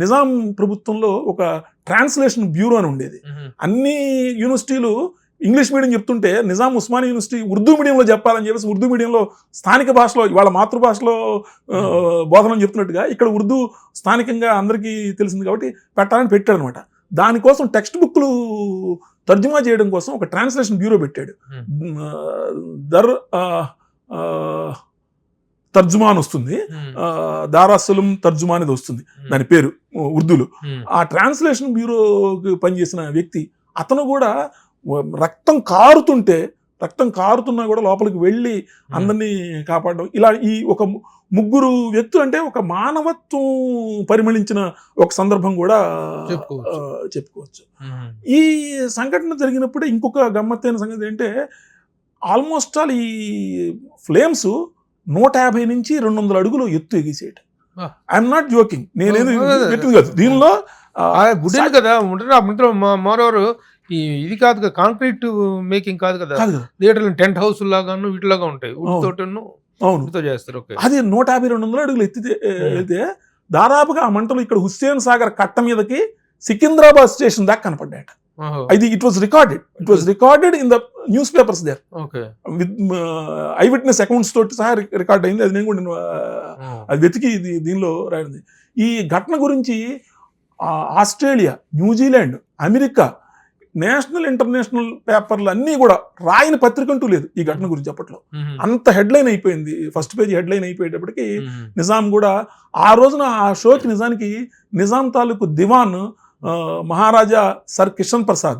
[SPEAKER 3] నిజాం ప్రభుత్వంలో ఒక ట్రాన్స్లేషన్ బ్యూరో అని ఉండేది. అన్ని యూనివర్సిటీలు ఇంగ్లీష్ మీడియం చెప్తుంటే నిజాం ఉస్మానియా యూనివర్సిటీ ఉర్దూ మీడియంలో చెప్పాలని చెప్పేసి ఉర్దూ మీడియంలో స్థానిక భాషలో, వాళ్ళ మాతృభాషలో బోధన చెప్తున్నట్టుగా ఇక్కడ ఉర్దూ స్థానికంగా అందరికీ తెలిసింది కాబట్టి పెట్టాలని పెట్టాడు అనమాట. దానికోసం టెక్స్ట్ బుక్లు తర్జుమా చేయడం కోసం ఒక ట్రాన్స్లేషన్ బ్యూరో పెట్టాడు. తర్జుమాన్ వస్తుంది, దారాసలం తర్జుమా అనేది వస్తుంది దాని పేరు ఉర్దూలో. ఆ ట్రాన్స్లేషన్ బ్యూరోకి పనిచేసిన వ్యక్తి, అతను కూడా రక్తం కారుతున్నా కూడా లోపలికి వెళ్ళి అందరినీ కాపాడడం. ఇలా ఈ ఒక 3 వ్యక్తులు అంటే ఒక మానవత్వం పరిమళించిన ఒక సందర్భం కూడా చెప్పుకోవచ్చు. ఈ సంఘటన జరిగినప్పుడే ఇంకొక గమ్మత్తైన సంగతి ఏంటంటే, ఆల్మోస్ట్ ఆల్ ఈ ఫ్లేమ్స్ 150 నుంచి 200 అడుగులు ఎత్తు ఎగిసేయటం. ఐఎమ్ నాట్ జోకింగ్, నేనేది పెట్టింది కాదు దీనిలో,
[SPEAKER 2] గుడ్డలు కదా మోరోవర్ ఇది కాదు కదా, కాంక్రీట్ మేకింగ్ కాదు కదా, థియేటర్లు టెంట్ హౌస్ లాగాను వీటిలాగా ఉంటాయి, ఉడితో చేస్తారు.
[SPEAKER 3] అది 150-200 అడుగులు ఎత్తితే దాదాపుగా ఆ మంటలు ఇక్కడ హుస్సేన్ సాగర్ కట్ట మీదకి సికింద్రాబాద్ స్టేషన్ దాకా కనపడ్డాయట. ఇది it was recorded in the newspapers there, with eye witness accounts తోటి సహా రికార్డ్ అయింది. అది నేను కూడా అది వెతికి దీనిలో రాయింది. ఈ ఘటన గురించి Australia, New Zealand, America national international పేపర్లు అన్నీ కూడా రాయని పత్రిక అంటూ లేదు ఈ ఘటన గురించి అప్పట్లో. అంత హెడ్లైన్ అయిపోయింది, ఫస్ట్ పేజ్ హెడ్లైన్ అయిపోయేటప్పటికి నిజాం కూడా ఆ రోజున ఆ షోకి నిజానికి నిజాం తాలూకు దివాన్ మహారాజా సర్ కిషన్ ప్రసాద్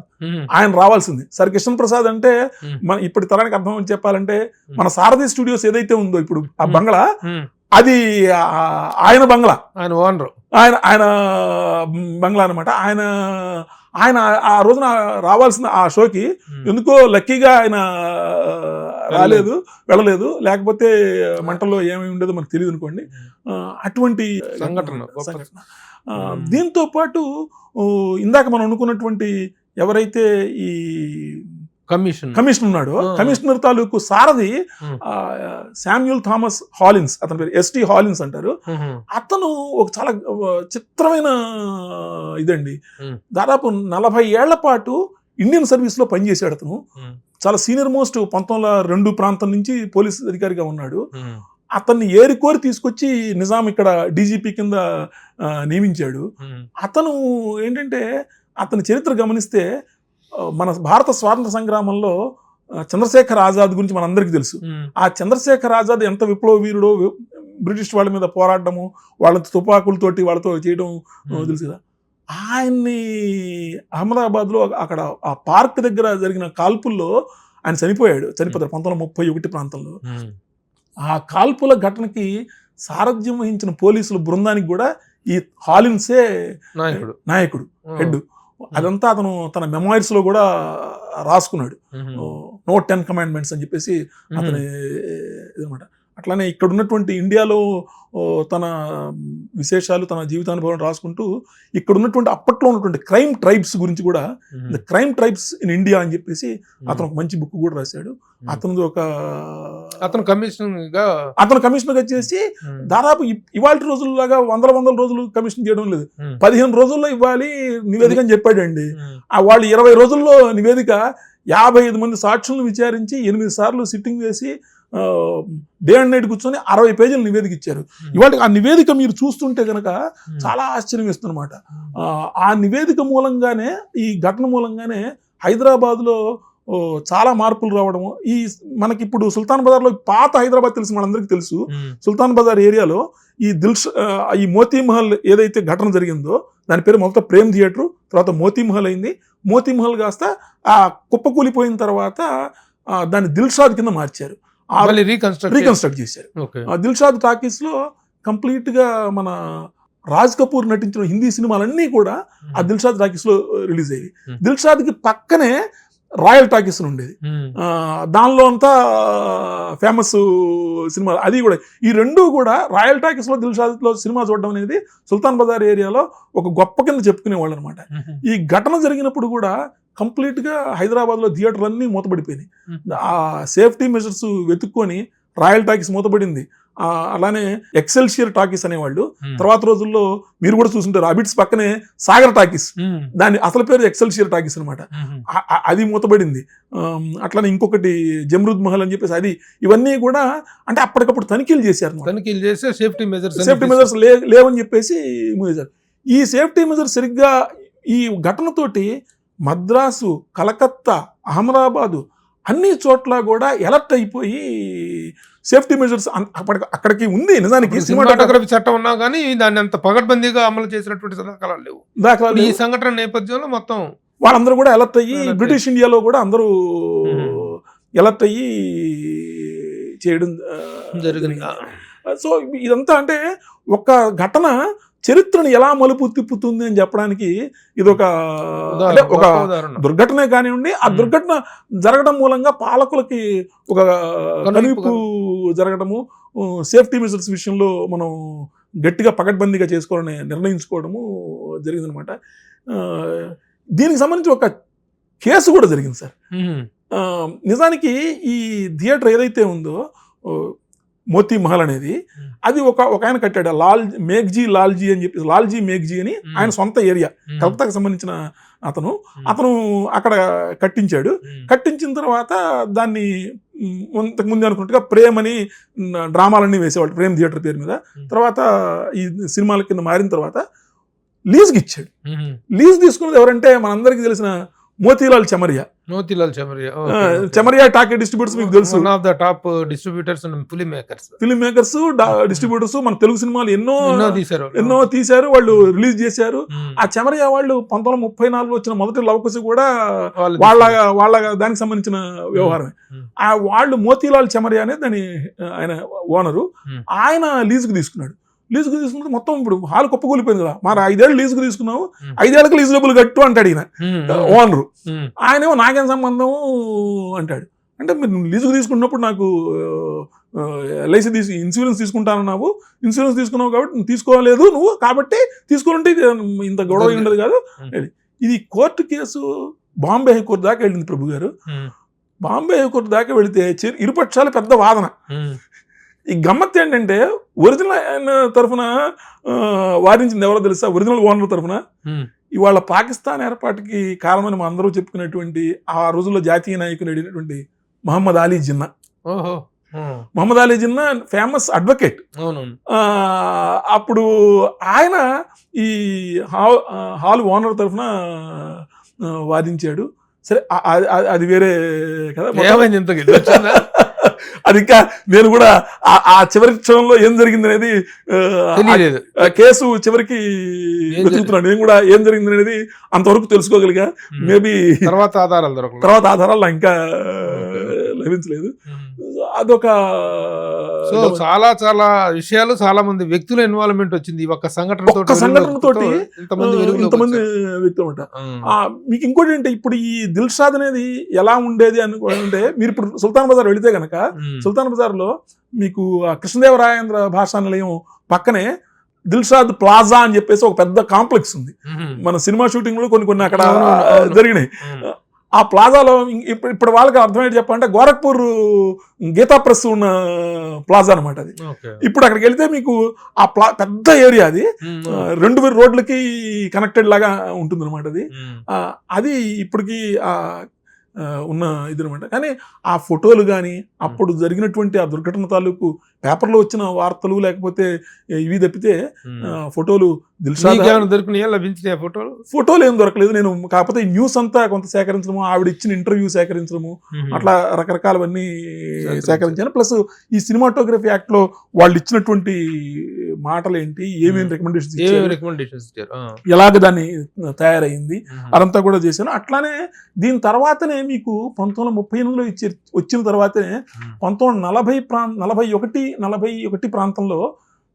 [SPEAKER 3] ఆయన రావాల్సింది. సర్ కిషన్ ప్రసాద్ అంటే మన ఇప్పటి తరానికి అర్థం చెప్పాలంటే మన సారథి స్టూడియోస్ ఏదైతే ఉందో ఇప్పుడు ఆ బంగ్లా, అది ఆయన బంగ్లా,
[SPEAKER 2] ఆయన ఓనర్,
[SPEAKER 3] ఆయన బంగ్లా అనమాట. ఆయన ఆ రోజున రావాల్సిన ఆ షోకి ఎందుకో లక్కీగా ఆయన రాలేదు, వెళ్ళలేదు, లేకపోతే మంటల్లో ఏమేమి ఉండేదో మనకు తెలియదు అనుకోండి. అటువంటి
[SPEAKER 2] సంఘటన.
[SPEAKER 3] దీంతో పాటు ఇందాక మనం అనుకున్నటువంటి ఎవరైతే ఈ కమిషనర్ ఉన్నాడో, కమిషనర్ తాలూకు సారథి శామ్యూల్ థామస్ హాలిన్స్, అతని పేరు ఎస్టీ హాలిన్స్ అంటారు. అతను ఒక చాలా చిత్రమైన ఇదండి, దాదాపు 40 ఏళ్ల పాటు ఇండియన్ సర్వీస్ లో పనిచేశాడు. అతను చాలా సీనియర్ మోస్ట్ 1902 ప్రాంతం నుంచి పోలీస్ అధికారిగా ఉన్నాడు. అతన్ని ఏరికోరి తీసుకొచ్చి నిజాం ఇక్కడ డీజీపీ కింద నియమించాడు. అతను ఏంటంటే అతని చరిత్ర గమనిస్తే మన భారత స్వాతంత్ర సంగ్రామంలో చంద్రశేఖర్ ఆజాద్ గురించి మనందరికీ తెలుసు. ఆ చంద్రశేఖర్ ఆజాద్ ఎంత విప్లవ వీరుడో, బ్రిటిష్ వాళ్ళ మీద పోరాడము, వాళ్ళ తుపాకులతోటి వాళ్ళతో చేయడం తెలుసు కదా. ఆయన్ని అహ్మదాబాద్లో అక్కడ ఆ పార్క్ దగ్గర జరిగిన కాల్పుల్లో ఆయన చనిపోతారు 1931 ప్రాంతంలో. ఆ కాల్పుల ఘటనకి సారథ్యం వహించిన పోలీసుల బృందానికి కూడా ఈ హాలిన్సే నాయకుడు, హెడ్. అదంతా అతను తన మెమోయిర్స్ లో కూడా రాసుకున్నాడు, నో 10 కమాండ్మెంట్స్ అని చెప్పేసి అతని ఇదనమాట. అట్లానే ఇక్కడ ఉన్నటువంటి ఇండియాలో తన విశేషాలు, తన జీవితానుభవం రాసుకుంటూ ఇక్కడ ఉన్నటువంటి అప్పట్లో ఉన్నటువంటి క్రైమ్ ట్రైబ్స్ గురించి కూడా, the crime tribes in India అని చెప్పేసి అతను ఒక మంచి బుక్ కూడా రాశాడు. అతను కమిషనర్గా చేసి దాదాపు ఇవాళ రోజుల్లాగా వందల రోజులు కమిషన్ చేయడం లేదు, 15 రోజుల్లో ఇవ్వాలి నివేదిక అని చెప్పాడండి. వాళ్ళు 20 రోజుల్లో నివేదిక 55 మంది సాక్షులను విచారించి 8 సార్లు సిట్టింగ్ వేసి డే అండ్ నైట్ కూర్చొని 60 పేజీల నివేదిక ఇచ్చారు. ఇవాళ ఆ నివేదిక మీరు చూస్తుంటే కనుక చాలా ఆశ్చర్యం వేస్తుంది అనమాట. ఆ నివేదిక మూలంగానే, ఈ ఘటన మూలంగానే హైదరాబాద్లో చాలా మార్పులు రావడము. ఈ మనకి ఇప్పుడు సుల్తాన్ బజార్లో, పాత హైదరాబాద్ తెలుసు మనందరికీ తెలుసు, సుల్తాన్ బజార్ ఏరియాలో ఈ మోతీ మహల్ ఏదైతే ఘటన జరిగిందో దాని పేరు మొదట ప్రేమ్ థియేటర్, తర్వాత మోతీ మహల్ అయింది. మోతీ మహల్ కాస్త ఆ కుప్పకూలిపోయిన తర్వాత దాన్ని దిల్షాద్ కింద మార్చారు, రీకన్స్ట్రక్ట్ చేశారు. దిల్షాద్ టాకీస్ లో కంప్లీట్ గా మన రాజ్ కపూర్ నటించిన హిందీ సినిమాలన్నీ కూడా ఆ దిల్షాద్ టాకీస్ లో రిలీజ్ అయ్యాయి. దిల్షాద్ కి పక్కనే రాయల్ టాకీస్ ఉండేది, దానిలో అంతా ఫేమస్ సినిమా. అది కూడా ఈ రెండు కూడా రాయల్ టాకీస్ లో దిల్షాద్ లో సినిమా చూడడం అనేది సుల్తాన్ బజార్ ఏరియాలో ఒక గొప్ప కింద చెప్పుకునేవాళ్ళు అనమాట. ఈ ఘటన జరిగినప్పుడు కూడా కంప్లీట్ గా హైదరాబాద్ లో థియేటర్లు అన్నీ మూతపడిపోయినాయి. ఆ సేఫ్టీ మెజర్స్ వెతుక్కొని రాయల్ టాకీస్ మూతపడింది. అలానే ఎక్సెల్షియర్ టాకీస్ అనేవాళ్ళు. తర్వాత రోజుల్లో మీరు కూడా చూసుంటారు, అబిట్స్ పక్కనే సాగర్ టాకీస్, దాని అసలు పేరు ఎక్సెల్షియర్ టాకీస్ అనమాట, అది మూతపడింది. అట్లానే ఇంకొకటి జమ్రుద్ మహల్ అని చెప్పేసి అది. ఇవన్నీ కూడా అంటే అప్పటికప్పుడు తనిఖీలు చేశారు, సేఫ్టీ మెజర్స్ లేవని చెప్పేసి మూసేశారు. ఈ సేఫ్టీ మెజర్స్ సరిగ్గా ఈ ఘటనతోటి మద్రాసు, కలకత్తా, అహ్మదాబాదు అన్ని చోట్ల కూడా ఎలర్ట్ అయిపోయి సేఫ్టీ మెజర్స్ అక్కడికి ఉంది. నిజానికి
[SPEAKER 2] సినిమాటోగ్రఫీ చట్టం ఉన్నా కానీ దాన్ని అంత పగడ్బందీగా అమలు చేసినటువంటి దాఖలాలు లేవు. ఈ సంఘటన నేపథ్యంలో మొత్తం
[SPEAKER 3] వాళ్ళందరూ కూడా అలర్ట్ అయ్యి, బ్రిటిష్ ఇండియాలో కూడా అందరూ అలర్ట్ అయ్యి చేయడం జరిగింది. సో ఇదంతా అంటే ఒక ఘటన చరిత్రను ఎలా మలుపు తిప్పుతుంది అని చెప్పడానికి ఇదొక దుర్ఘటనే కానివ్వండి. ఆ దుర్ఘటన జరగడం మూలంగా పాలకులకి ఒక కనువిప్పు జరగడము, సేఫ్టీ మెజర్స్ విషయంలో మనం గట్టిగా పకడ్బందీగా చేసుకోవాలని నిర్ణయించుకోవడము జరిగిందనమాట. దీనికి సంబంధించి ఒక కేసు కూడా జరిగింది సార్. నిజానికి ఈ థియేటర్ ఏదైతే ఉందో మోతీ మహల్ అనేది, అది ఒక ఆయన కట్టాడు, మేఘ్జీ లాల్జీ అని చెప్పి, లాల్జీ మేఘ్జీ అని ఆయన సొంత ఏరియా, కలకత్తాకు సంబంధించిన అతను అక్కడ కట్టించాడు. కట్టించిన తర్వాత దాన్ని ఇంతకుముందు అనుకున్నట్టుగా ప్రేమ్ అని డ్రామాలన్నీ వేసేవాళ్ళు, ప్రేమ్ థియేటర్ పేరు మీద. తర్వాత ఈ సినిమాల కింద మారిన తర్వాత లీజ్కి ఇచ్చాడు. లీజ్ తీసుకున్నది ఎవరంటే మనందరికీ తెలిసిన మోతీలాల్ చమరియా.
[SPEAKER 2] మోతీలాల్ చమరియా,
[SPEAKER 3] చమరియా టాకీ డిస్ట్రిబ్యూటర్స్ మీకు తెలుసు,
[SPEAKER 2] one of the top distributors and film makers
[SPEAKER 3] distributors. మన తెలుగు సినిమాలు ఎన్నో
[SPEAKER 2] తీశారు
[SPEAKER 3] తీశారు, వాళ్ళు రిలీజ్ చేశారు. ఆ చమరియా వాళ్ళు 1934 వచ్చిన మొదటి లవకుశ కూడా వాళ్ళ దానికి సంబంధించిన వ్యవహారమే. వాళ్ళు మోతీలాల్ చమరియా అనేది దాని ఆయన ఓనరు. ఆయన లీజుకు తీసుకున్నాడు. లీజుకు తీసుకుంటే మొత్తం ఇప్పుడు హాల్ కుప్పకూలిపోయింది కదా, మరి 5 ఏళ్ళు లీజుకు తీసుకున్నావు, 5 ఏళ్ళకి లీజు డబ్బులు కట్టు అంటాడు ఈయన ఓనరు. ఆయనేమో నాకేం సంబంధం అంటాడు. అంటే మీరు లీజుకు తీసుకున్నప్పుడు నాకు ఎల్ఐసి ఇన్సూరెన్స్ తీసుకుంటానన్నావు, ఇన్సూరెన్స్ తీసుకున్నావు కాబట్టి నువ్వు తీసుకోలేదు, నువ్వు కాబట్టి తీసుకోవాలంటే ఇంత గొడవ ఉండదు కాదు. ఇది కోర్టు కేసు బాంబే హైకోర్టు దాకా వెళ్ళింది ప్రభు గారు. బాంబే హైకోర్టు దాకా వెళితే ఇరుపక్షాలు పెద్ద వాదన. ఈ గమ్మత్ ఏంటంటే ఒరిజినల్ తరఫున వాదించింది ఎవరో తెలుసా? ఒరిజినల్ ఓనర్ తరఫున ఇవాళ పాకిస్తాన్ ఏర్పాటుకి కారణమని మనం అందరూ చెప్పుకునేటువంటి ఆ రోజుల్లో జాతీయ నాయకులు అడిగినటువంటి మహమ్మద్ అలీ జిన్నా. Muhammad Ali Jinnah famous advocate. అప్పుడు ఆయన ఈ హాల్ ఓనర్ తరఫున వాదించాడు. సరే అది వేరే కదా. అది ఇంకా నేను కూడా ఆ చివరి క్షణంలో ఏం జరిగింది అనేది కేసు చివరికి వెతుకుతున్నాను. నేను కూడా ఏం జరిగింది అనేది అంతవరకు తెలుసుకోగలిగా. మేబీ
[SPEAKER 2] తర్వాత
[SPEAKER 3] ఆధారాలు ఇంకా లభించలేదు. అదొక
[SPEAKER 2] చాలా చాలా విషయాలు, చాలా మంది వ్యక్తుల ఇన్వాల్వ్మెంట్ వచ్చింది ఒక్క సంఘటనతోటి
[SPEAKER 3] ఇంతమంది వ్యక్తులు ఉంటా. మీకు ఇంకోటి ఏంటి, ఇప్పుడు ఈ దిల్షాద్ అనేది ఎలా ఉండేది అనుకుంటే, మీరు ఇప్పుడు సుల్తాన్ బజార్ వెళితే గనక సుల్తాన్ బజార్ లో మీకు కృష్ణదేవరాయేంద్ర భాషా నిలయం పక్కనే దిల్షాద్ ప్లాజా అని చెప్పేసి ఒక పెద్ద కాంప్లెక్స్ ఉంది. మన సినిమా షూటింగ్ లో కొన్ని అక్కడ జరిగినాయి. ఆ ప్లాజాలో ఇప్పుడు వాళ్ళకి అర్థమయ్యేది చెప్పాలంటే గోరఖ్పూర్ గీతా ప్రెస్ ఉన్న ప్లాజా అనమాట అది. ఇప్పుడు అక్కడికి వెళ్తే మీకు ఆ పెద్ద ఏరియా అది 2 రోడ్లకి కనెక్టెడ్ లాగా ఉంటుంది అనమాట అది. అది ఇప్పటికి ఉన్న ఇది అనమాట. కానీ ఆ ఫోటోలు కానీ అప్పుడు జరిగినటువంటి ఆ దుర్ఘటన తాలూకు పేపర్లో వచ్చిన వార్తలు లేకపోతే ఇవి తప్పితే ఫోటోలు
[SPEAKER 2] లభించిన
[SPEAKER 3] ఫోటోలు ఏం దొరకలేదు. నేను కాకపోతే ఈ న్యూస్ అంతా కొంత సేకరించడము, ఆవిడ ఇచ్చిన ఇంటర్వ్యూ సేకరించడము, అట్లా రకరకాలవన్నీ సేకరించాను. ప్లస్ ఈ సినిమాటోగ్రఫీ యాక్ట్ లో వాళ్ళు ఇచ్చినటువంటి మాటలు ఏంటి, ఏమేమి రికమెండేషన్స్ ఇచ్చారు, ఎలాగ దాన్ని తయారైంది, అదంతా కూడా చేశాను. అట్లానే దీని తర్వాతనే మీకు 1938లో వచ్చిన తర్వాతనే 1941 ప్రాంతంలో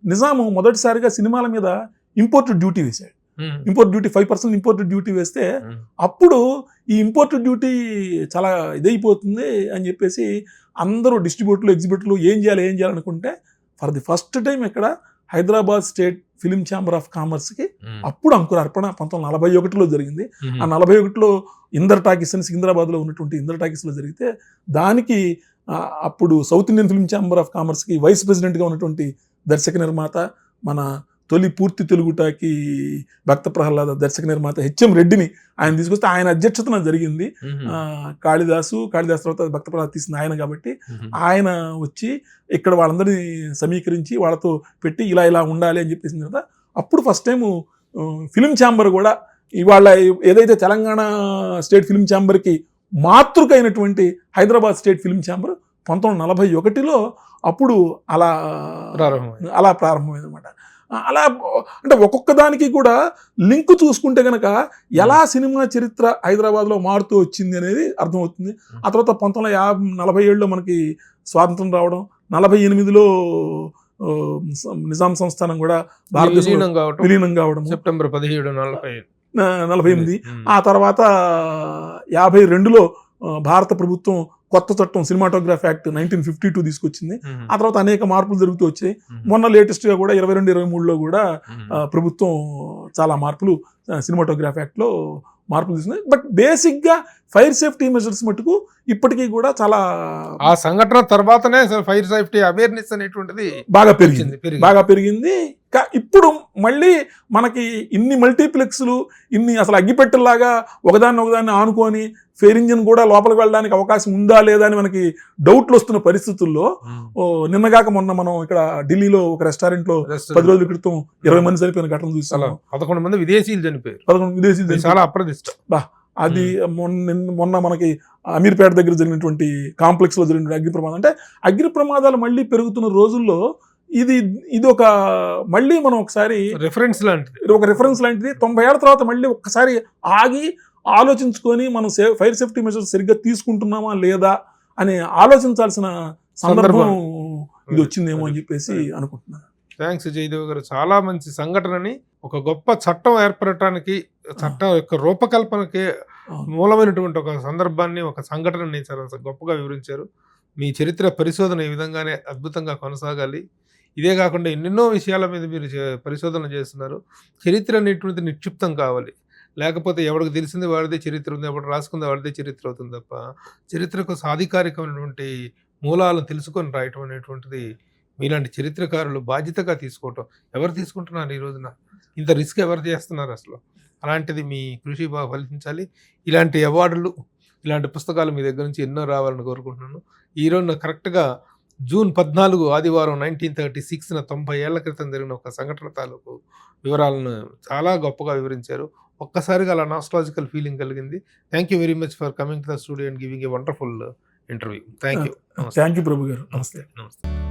[SPEAKER 3] నిజాము మొదటిసారిగా సినిమాల మీద ఇంపోర్టెడ్ డ్యూటీ వేశాడు. ఇంపోర్ట్ డ్యూటీ 5% ఇంపోర్టెడ్ డ్యూటీ వేస్తే అప్పుడు ఈ ఇంపోర్టెడ్ డ్యూటీ చాలా ఇదైపోతుంది అని చెప్పేసి అందరూ డిస్ట్రిబ్యూటర్లు ఎగ్జిబ్యూటర్లు ఏం చేయాలనుకుంటే ఫర్ ది ఫస్ట్ టైం ఇక్కడ Hyderabad State Film Chamber of కామర్స్కి అప్పుడు అంకురార్పణ 1941లో జరిగింది. ఆ 41లో ఇందర్ టాకీస్ అని సికింద్రాబాద్లో ఉన్నటువంటి ఇందర్ టాకీస్లో జరిగితే దానికి అప్పుడు South Indian Film Chamber of కామర్స్కి వైస్ ప్రెసిడెంట్గా ఉన్నటువంటి దర్శక నిర్మాత, మన తొలి పూర్తి తెలుగుటాకి భక్త ప్రహ్లాద దర్శక నిర్మాత హెచ్ఎం రెడ్డిని ఆయన తీసుకొస్తే ఆయన అధ్యక్షతన జరిగింది. కాళిదాసు తర్వాత భక్త ప్రహ్లాద తీసింది ఆయన కాబట్టి ఆయన వచ్చి ఇక్కడ వాళ్ళందరినీ సమీకరించి వాళ్ళతో పెట్టి ఇలా ఉండాలి అని చెప్పేసిన తర్వాత అప్పుడు ఫస్ట్ టైము ఫిలిం ఛాంబర్ కూడా ఇవాళ ఏదైతే తెలంగాణ స్టేట్ ఫిలిం ఛాంబర్కి మాతృకైనటువంటి హైదరాబాద్ స్టేట్ ఫిలిం ఛాంబర్ 1941లో అప్పుడు అలా ప్రారంభమైంది అనమాట. అలా అంటే ఒక్కొక్క దానికి కూడా లింక్ చూసుకుంటే కనుక ఎలా సినిమా చరిత్ర హైదరాబాద్లో మారుతూ వచ్చింది అనేది అర్థమవుతుంది. ఆ తర్వాత 1947లో మనకి స్వాతంత్రం రావడం, 48లో నిజాం సంస్థానం కూడా భారతదేశం విలీనం కావడం
[SPEAKER 2] సెప్టెంబర్
[SPEAKER 3] 1748. ఆ తర్వాత 52లో భారత ప్రభుత్వం కొత్త చట్టం సినిమాటోగ్రఫీ యాక్ట్ 1952 తీసుకొచ్చింది. ఆ తర్వాత అనేక మార్పులు జరుగుతూ వచ్చాయి. మొన్న లేటెస్ట్గా కూడా 22-23లో కూడా ప్రభుత్వం చాలా మార్పులు సినిమాటోగ్రఫీ యాక్ట్లో మార్పులు తీసుకుంది. బట్ బేసిక్గా ఫైర్ సేఫ్టీ మెజర్స్ మటుకు ఇప్పటికీ కూడా చాలా
[SPEAKER 2] ఆ సంఘటన తర్వాతనే ఫైర్ సేఫ్టీ అవేర్నెస్ అనేటువంటిది
[SPEAKER 3] బాగా పెరిగింది. ఇప్పుడు మళ్ళీ మనకి ఇన్ని మల్టీప్లెక్స్లు, ఇన్ని అసలు అగ్గిపెట్టెల్లాగా ఒకదాన్ని ఆనుకొని ఫైర్ ఇంజిన్ కూడా లోపలికి వెళ్ళడానికి అవకాశం ఉందా లేదా అని మనకి డౌట్లు వస్తున్న పరిస్థితుల్లో నిన్నగాక మొన్న మనం ఇక్కడ ఢిల్లీలో ఒక రెస్టారెంట్లో 10 రోజుల క్రితం 20 మంది చనిపోయిన ఘటన చూసాం.
[SPEAKER 2] 11 మంది విదేశీయులు చనిపోయారు.
[SPEAKER 3] 11 విదేశీయులు
[SPEAKER 2] చాలా అప్రదిష్టం.
[SPEAKER 3] అది మొన్న మనకి అమీర్పేట దగ్గర జరిగినటువంటి కాంప్లెక్స్లో జరిగిన అగ్ని ప్రమాదం. అంటే అగ్ని ప్రమాదాలు మళ్ళీ పెరుగుతున్న రోజుల్లో ఇది ఒక మళ్ళీ మనం ఒకసారి
[SPEAKER 2] రిఫరెన్స్ లాంటిది,
[SPEAKER 3] ఒక రిఫరెన్స్ లాంటిది. 90 ఏళ్ల తర్వాత మళ్ళీ ఒక్కసారి ఆగి ఆలోచించుకొని మనం ఫైర్ సేఫ్టీ మెజర్స్ సరిగ్గా తీసుకుంటున్నామా లేదా అని ఆలోచించాల్సిన సందర్భం ఇది వచ్చిందేమో అని చెప్పేసి అనుకుంటున్నాను.
[SPEAKER 2] థ్యాంక్స్ జయదేవ్ గారు. చాలా మంచి సంఘటనని, ఒక గొప్ప చట్టం ఏర్పడటానికి, చట్టం యొక్క రూపకల్పనకి మూలమైనటువంటి ఒక సందర్భాన్ని, ఒక సంఘటనని చాలా గొప్పగా వివరించారు. మీ చరిత్ర పరిశోధన ఈ విధంగానే అద్భుతంగా కొనసాగాలి. ఇదే కాకుండా ఎన్నెన్నో విషయాల మీద మీరు పరిశోధన చేస్తున్నారు. చరిత్ర అనేటువంటిది నిక్షిప్తం కావాలి. లేకపోతే ఎవరికి తెలిసింది వాడిదే చరిత్ర ఉంది, ఎవరు రాసుకుంది వాడిదే చరిత్ర అవుతుంది తప్ప, చరిత్రకు సాధికారికమైనటువంటి మూలాలను తెలుసుకొని రాయటం అనేటువంటిది మీలాంటి చరిత్రకారులు బాధ్యతగా తీసుకోవటం. ఎవరు తీసుకుంటున్నారు ఈ రోజున? ఇంత రిస్క్ ఎవరు చేస్తున్నారు అసలు? అలాంటిది మీ కృషి బాగా ఫలించాలి. ఇలాంటి అవార్డులు, ఇలాంటి పుస్తకాలు మీ దగ్గర నుంచి ఎన్నో రావాలని కోరుకుంటున్నాను. ఈరోజు కరెక్ట్గా జూన్ 14 ఆదివారం 1936 90 ఏళ్ల క్రితం జరిగిన ఒక సంఘటన తాలూకు వివరాలను చాలా గొప్పగా వివరించారు. ఒక్కసారిగా అలా నాస్టాలజికల్ ఫీలింగ్ కలిగింది. Thank you very much for coming to the studio and giving a wonderful interview. Thank you.
[SPEAKER 3] Thank you Prabhu గారు. నమస్తే.
[SPEAKER 2] నమస్తే.